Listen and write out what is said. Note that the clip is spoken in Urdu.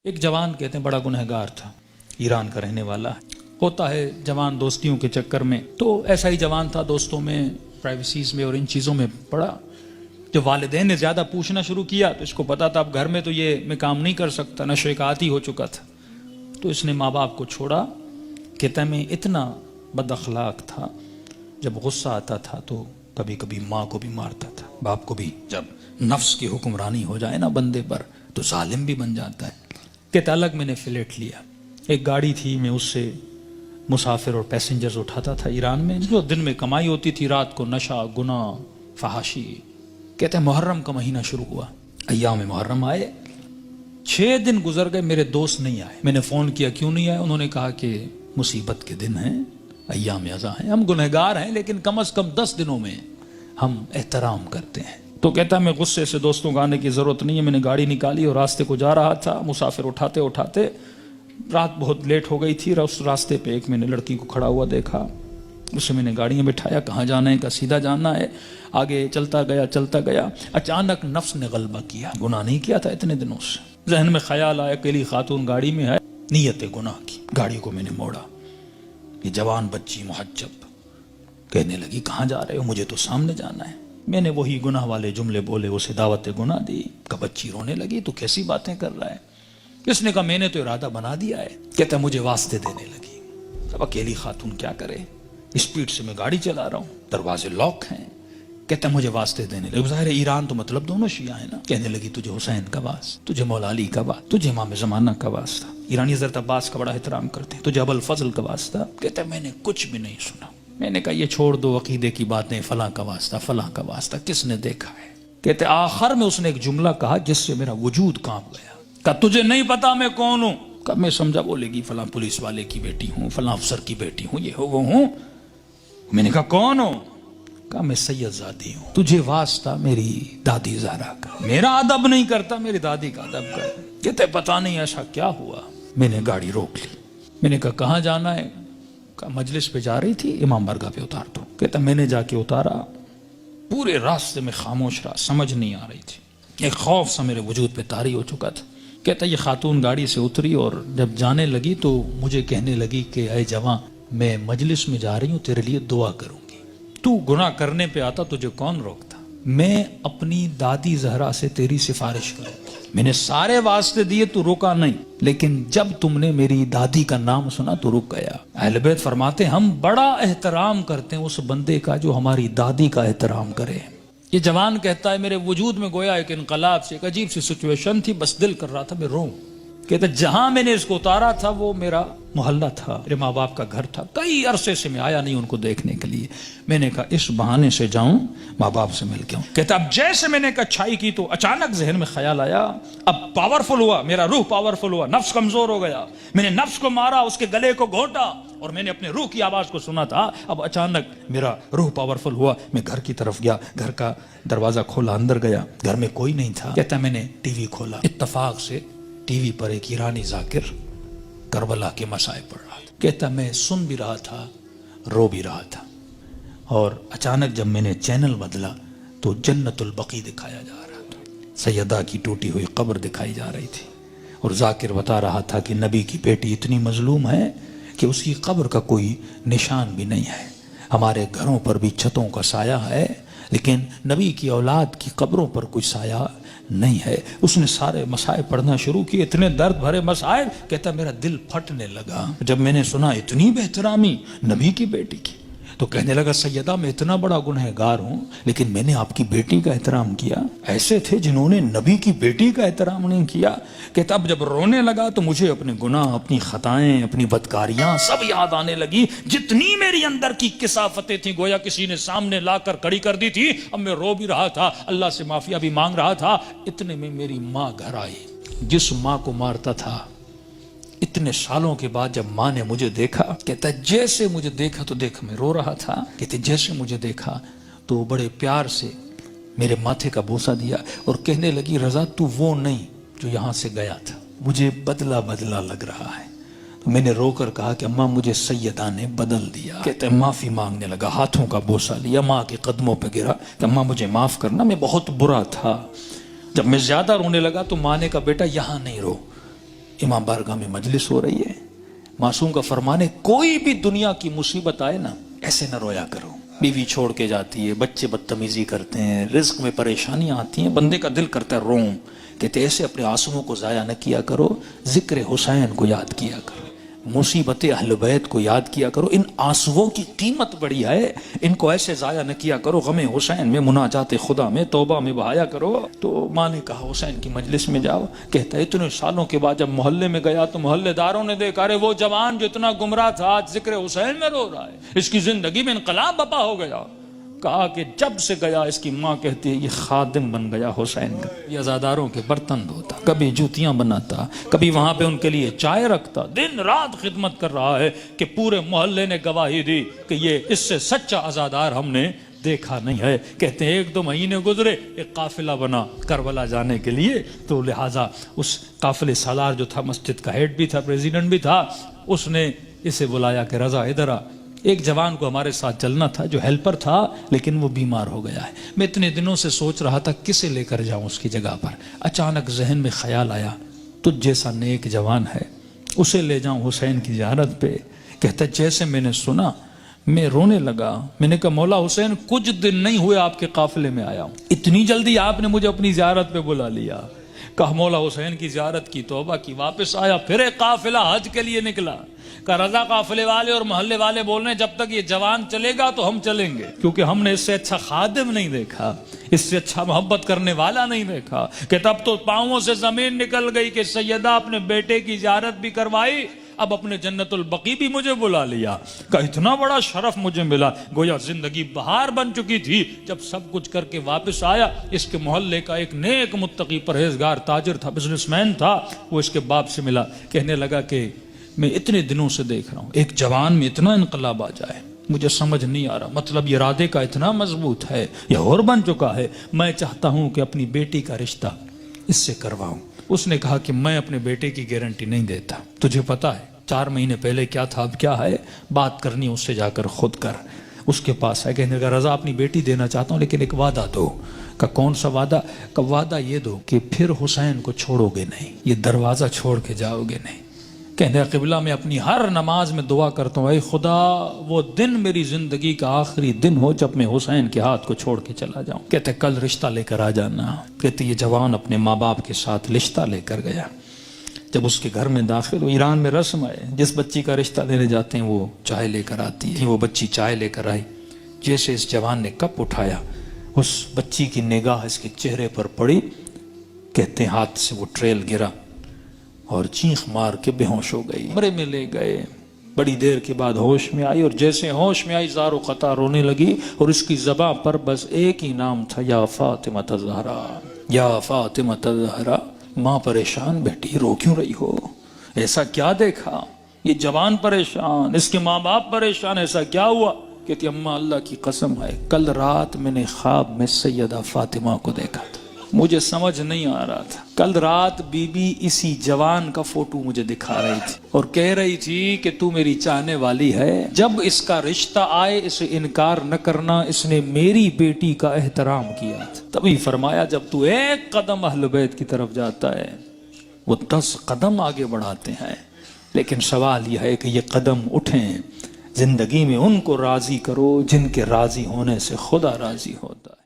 ایک جوان کہتے ہیں بڑا گنہگار تھا، ایران کا رہنے والا ہوتا ہے جوان دوستیوں کے چکر میں، تو ایسا ہی جوان تھا، دوستوں میں، پرائیویسیز میں اور ان چیزوں میں پڑا۔ جب والدین نے زیادہ پوچھنا شروع کیا تو اس کو پتا تھا اب گھر میں تو یہ میں کام نہیں کر سکتا، نشے کا عادی ہو چکا تھا، تو اس نے ماں باپ کو چھوڑا۔ کہتا ہے میں اتنا بد اخلاق تھا، جب غصہ آتا تھا تو کبھی کبھی ماں کو بھی مارتا تھا، باپ کو بھی۔ جب نفس کی حکمرانی ہو جائے نا بندے پر تو ظالم بھی بن جاتا ہے۔ کہتا الگ میں نے فلیٹ لیا، ایک گاڑی تھی، میں اس سے مسافر اور پیسنجرز اٹھاتا تھا ایران میں، جو دن میں کمائی ہوتی تھی، رات کو نشہ، گناہ، فحاشی۔ کہتے ہیں محرم کا مہینہ شروع ہوا، ایام محرم آئے، 6 دن گزر گئے، میرے دوست نہیں آئے۔ میں نے فون کیا کیوں نہیں آئے، انہوں نے کہا کہ مصیبت کے دن ہیں، ایام ازاں ہیں، ہم گنہگار ہیں لیکن کم از کم 10 دنوں میں ہم احترام کرتے ہیں۔ تو کہتا میں غصے سے دوستوں کو آنے کی ضرورت نہیں ہے، میں نے گاڑی نکالی اور راستے کو جا رہا تھا، مسافر اٹھاتے اٹھاتے رات بہت لیٹ ہو گئی تھی، اس راستے پہ ایک میں نے لڑکی کو کھڑا ہوا دیکھا، اسے میں نے گاڑی میں بٹھایا، کہاں جانا ہے، کہا سیدھا جانا ہے۔ آگے چلتا گیا، اچانک نفس نے غلبہ کیا، گناہ نہیں کیا تھا اتنے دنوں سے، ذہن میں خیال آیا اکیلی خاتون گاڑی میں ہے، نیت گناہ کی، گاڑی کو میں نے موڑا۔ یہ جوان بچی محجب کہنے لگی کہاں جا رہے ہو، مجھے تو سامنے جانا ہے۔ میں نے وہی گناہ والے جملے بولے، اسے دعوت گناہ دی۔ کہ بچی رونے لگی تو کیسی باتیں کر رہا ہے، اس نے کہا میں نے تو ارادہ بنا دیا ہے۔ کہتا مجھے واسطے دینے لگی، اب اکیلی خاتون کیا کرے، اسپیڈ سے میں گاڑی چلا رہا ہوں، دروازے لاک ہیں۔ کہتا مجھے واسطے دینے لگی، ظاہر ہے ایران تو مطلب دونوں شیعہ ہیں نا۔ کہنے لگی تجھے حسین کا واسطہ، تجھے مولا علی کا واسطہ، تجھے امام زمانہ کا واسطہ، ایرانی حضرت عباس کا بڑا احترام کرتے ہیں، تجھے ابو الفضل کا واسطہ۔ کہتا میں نے کچھ بھی نہیں سنا، میں نے کہا یہ چھوڑ دو عقیدے کی باتیں، فلاں کا واسطہ، فلاں کا واسطہ، کس نے دیکھا ہے۔ کہتے آخر میں اس نے ایک جملہ کہا جس سے میرا وجود کانپ گیا۔ کہا تجھے نہیں پتا میں کون ہوں؟ کہا میں سمجھا بولے گی فلاں پولیس والے کی بیٹی ہوں، فلاں افسر کی بیٹی ہوں، یہ ہو وہ ہوں۔ میں نے کہا کون ہوں؟ کہا میں سید زادی ہوں، تجھے واسطہ میری دادی زہرا کا، میرا ادب نہیں کرتا، میری دادی کا ادب کر۔ کہتے پتا نہیں ایسا کیا ہوا۔ میں نے گاڑی روک لی، میں نے کہا کہاں جانا ہے؟ کہا مجلس پہ جا رہی تھی، امام برگاہ پہ اتار دو۔ کہتا میں نے جا کے اتارا، پورے راستے میں خاموش رہا، سمجھ نہیں آ رہی تھی، ایک خوف سا میرے وجود پہ طاری ہو چکا تھا۔ کہتا یہ خاتون گاڑی سے اتری اور جب جانے لگی تو مجھے کہنے لگی کہ اے جوان میں مجلس میں جا رہی ہوں، تیرے لیے دعا کروں گی، تو گناہ کرنے پہ آتا تجھے کون روکتا، میں اپنی دادی زہرا سے تیری سفارش کروں گی۔ میں نے سارے واسطے دیے تو روکا نہیں، لیکن جب تم نے میری دادی کا نام سنا تو رک گیا۔ اہل بیت فرماتے ہم بڑا احترام کرتے ہیں اس بندے کا جو ہماری دادی کا احترام کرے۔ یہ جوان کہتا ہے میرے وجود میں گویا ایک انقلاب سے، ایک عجیب سی سچویشن تھی، بس دل کر رہا تھا میں روں۔ کہتا جہاں میں نے اس کو اتارا تھا وہ میرا محلہ تھا، میرے ماں باپ کا گھر تھا، کئی عرصے سے میں آیا نہیں ان کو دیکھنے کے لیے۔ میں نے کہا اس بہانے سے جاؤں، ماں باپ سے مل کے آؤں۔ کہتا اب جیسے میں نے کچھائی کی تو اچانک ذہن میں خیال آیا، اب پاورفل ہوا، میرا روح پاورفل ہوا، نفس کمزور ہو گیا، میں نے نفس کو مارا، اس کے گلے کو گھونٹا اور میں نے اپنے روح کی آواز کو سنا تھا۔ اب اچانک میرا روح پاورفل ہوا، میں گھر کی طرف گیا، گھر کا دروازہ کھولا، اندر گیا، گھر میں کوئی نہیں تھا۔ کہتا میں نے ٹی وی کھولا، اتفاق سے ٹی وی پر ایک ایرانی ذاکر کربلا کے مسائب پڑھ رہا تھا۔ کہتا میں سن بھی رہا تھا، رو بھی رہا تھا، اور اچانک جب میں نے چینل بدلا تو جنت البقیع دکھایا جا رہا تھا، سیدہ کی ٹوٹی ہوئی قبر دکھائی جا رہی تھی، اور ذاکر بتا رہا تھا کہ نبی کی بیٹی اتنی مظلوم ہے کہ اس کی قبر کا کوئی نشان بھی نہیں ہے، ہمارے گھروں پر بھی چھتوں کا سایہ ہے لیکن نبی کی اولاد کی قبروں پر کوئی سایہ نہیں ہے۔ اس نے سارے مسائب پڑھنا شروع کیے، اتنے درد بھرے مسائب، کہتا میرا دل پھٹنے لگا جب میں نے سنا اتنی بہترامی نبی کی بیٹی کی۔ تو کہنے لگا سیدہ میں اتنا بڑا گنہگار ہوں لیکن میں نے آپ کی بیٹی کا احترام کیا، ایسے تھے جنہوں نے نبی کی بیٹی کا احترام نہیں کیا۔ کہتا اب جب رونے لگا تو مجھے اپنے گناہ، اپنی خطائیں، اپنی بدکاریاں سب یاد آنے لگی، جتنی میری اندر کی کثافتیں تھیں گویا کسی نے سامنے لا کر کھڑی کر دی تھی۔ اب میں رو بھی رہا تھا، اللہ سے معافیا بھی مانگ رہا تھا، اتنے میں میری ماں گھر آئی، جس ماں کو مارتا تھا۔ اتنے سالوں کے بعد جب ماں نے مجھے دیکھا، کہتا جیسے مجھے دیکھا تو دیکھ میں رو رہا تھا، کہتے جیسے مجھے دیکھا تو بڑے پیار سے میرے ماتھے کا بوسہ دیا اور کہنے لگی رضا تو وہ نہیں جو یہاں سے گیا تھا، مجھے بدلا بدلا لگ رہا ہے۔ تو میں نے رو کر کہا کہ اماں مجھے سیدہ نے بدل دیا۔ کہتے معافی مانگنے لگا، ہاتھوں کا بوسہ لیا، ماں کے قدموں پہ گرا کہ اماں مجھے معاف کرنا، میں بہت برا تھا۔ جب میں زیادہ رونے لگا تو ماں نے کہا بیٹا یہاں نہیں رو، امام بارگاہ میں مجلس ہو رہی ہے، معصوم کا فرمان ہے کوئی بھی دنیا کی مصیبت آئے نا ایسے نہ رویا کرو، بیوی چھوڑ کے جاتی ہے، بچے بدتمیزی کرتے ہیں، رزق میں پریشانیاں آتی ہیں، بندے کا دل کرتا ہے روم، کہتے ایسے اپنے آنسوؤں کو ضائع نہ کیا کرو، ذکر حسین کو یاد کیا کرو، مصیبت اہل بیت کو یاد کیا کرو، ان آنسوؤں کی قیمت بڑی ہے، ان کو ایسے ضائع نہ کیا کرو، غم حسین میں، مناجات خدا میں، توبہ میں بہایا کرو۔ تو ماں نے کہا حسین کی مجلس میں جاؤ، کہتا ہے اتنے سالوں کے بعد جب محلے میں گیا تو محلے داروں نے دیکھا ارے وہ جوان جو اتنا گمراہ تھا آج ذکر حسین میں رو رہا ہے، اس کی زندگی میں انقلاب بپا ہو گیا۔ کہا کہ جب سے گیا، اس کی ماں کہتی ہے یہ خادم بن گیا حسین کا، یہ عزاداروں کے برتن دھوتا، کبھی جوتیاں بناتا، کبھی وہاں پہ ان کے لیے چائے رکھتا، دن رات خدمت کر رہا ہے کہ پورے محلے نے گواہی دی کہ یہ اس سے سچا عزادار ہم نے دیکھا نہیں ہے۔ کہتے ہیں 1-2 مہینے گزرے، ایک قافلہ بنا کربلا جانے کے لیے، تو لہٰذا اس قافلے سالار جو تھا، مسجد کا ہیڈ بھی تھا، پریزیڈنٹ بھی تھا، اس نے اسے بلایا کہ رضا ادھر آ، ایک جوان کو ہمارے ساتھ چلنا تھا جو ہیلپر تھا لیکن وہ بیمار ہو گیا ہے، میں اتنے دنوں سے سوچ رہا تھا کسے لے کر جاؤں اس کی جگہ پر، اچانک ذہن میں خیال آیا تجھ جیسا نیک جوان ہے، اسے لے جاؤں حسین کی زیارت پہ۔ کہتا جیسے میں نے سنا میں رونے لگا، میں نے کہا مولا حسین کچھ دن نہیں ہوئے آپ کے قافلے میں آیا ہوں، اتنی جلدی آپ نے مجھے اپنی زیارت پہ بلا لیا۔ کہا مولا حسین کی زیارت کی، توبہ کی، واپس آیا، پھر ایک قافلہ حج کے لیے نکلا۔ کہ رضا قافلے والے اور محلے والے بول رہے ہیں جب تک یہ جوان چلے گا تو ہم چلیں گے، کیونکہ ہم نے اس سے اچھا خادم نہیں دیکھا، اس سے اچھا محبت کرنے والا نہیں دیکھا۔ کہ تب تو پاؤں سے زمین نکل گئی کہ سیدہ اپنے بیٹے کی زیارت بھی کروائی، اب اپنے جنت البقیع بھی مجھے بلا لیا۔ کہ اتنا بڑا شرف مجھے ملا، گویا زندگی بہار بن چکی تھی۔ جب سب کچھ کر کے واپس آیا، اس کے محلے کا ایک نیک متقی پرہیزگار تاجر تھا، بزنس مین تھا، وہ اس کے باپ سے ملا، کہنے لگا کہ میں اتنے دنوں سے دیکھ رہا ہوں ایک جوان میں اتنا انقلاب آ جائے، مجھے سمجھ نہیں آ رہا، مطلب یہ ارادے کا اتنا مضبوط ہے، یہ اور بن چکا ہے، میں چاہتا ہوں کہ اپنی بیٹی کا رشتہ اس سے کرواؤں۔ اس نے کہا کہ میں اپنے بیٹے کی گارنٹی نہیں دیتا، تجھے پتا ہے 4 مہینے پہلے کیا تھا اب کیا ہے، بات کرنی اس سے جا کر خود کر۔ اس کے پاس ہے، کہنے لگا رضا اپنی بیٹی دینا چاہتا ہوں لیکن ایک وعدہ دو۔ کہ کون سا وعدہ؟ کہ وعدہ یہ دو کہ پھر حسین کو چھوڑو گے نہیں، یہ دروازہ چھوڑ کے جاؤ گے نہیں۔ کہنے قبلہ میں اپنی ہر نماز میں دعا کرتا ہوں اے خدا وہ دن میری زندگی کا آخری دن ہو جب میں حسین کے ہاتھ کو چھوڑ کے چلا جاؤں۔ کہتے کل رشتہ لے کر آ جانا۔ کہتے یہ جوان اپنے ماں باپ کے ساتھ رشتہ لے کر گیا۔ جب اس کے گھر میں داخل ہو، ایران میں رسم ہے جس بچی کا رشتہ لینے جاتے ہیں وہ چائے لے کر آتی ہے، وہ بچی چائے لے کر آئی، جیسے اس جوان نے کپ اٹھایا اس بچی کی نگاہ اس کے چہرے پر پڑی، کہتے ہیں ہاتھ سے وہ ٹریل گرا اور چیخ مار کے بے ہوش ہو گئی، کمرے میں لے گئے، بڑی دیر کے بعد ہوش میں آئی، اور جیسے ہوش میں آئی زار و قطع رونے لگی، اور اس کی زبان پر بس ایک ہی نام تھا، یا فاطمہ الزہرا، یا فاطمہ الزہرا۔ ماں پریشان، بیٹی رو کیوں رہی ہو؟ ایسا کیا دیکھا؟ یہ جوان پریشان، اس کے ماں باپ پریشان، ایسا کیا ہوا؟ کہتی اماں اللہ کی قسم ہے کل رات میں نے خواب میں سیدہ فاطمہ کو دیکھا تھا، مجھے سمجھ نہیں آ رہا تھا، کل رات بی بی اسی جوان کا فوٹو مجھے دکھا رہی تھی اور کہہ رہی تھی کہ تو میری چاہنے والی ہے، جب اس کا رشتہ آئے اسے انکار نہ کرنا، اس نے میری بیٹی کا احترام کیا تھا۔ تبھی فرمایا جب تو ایک قدم اہل بیت کی طرف جاتا ہے وہ 10 قدم آگے بڑھاتے ہیں، لیکن سوال یہ ہے کہ یہ قدم اٹھیں، زندگی میں ان کو راضی کرو جن کے راضی ہونے سے خدا راضی ہوتا ہے۔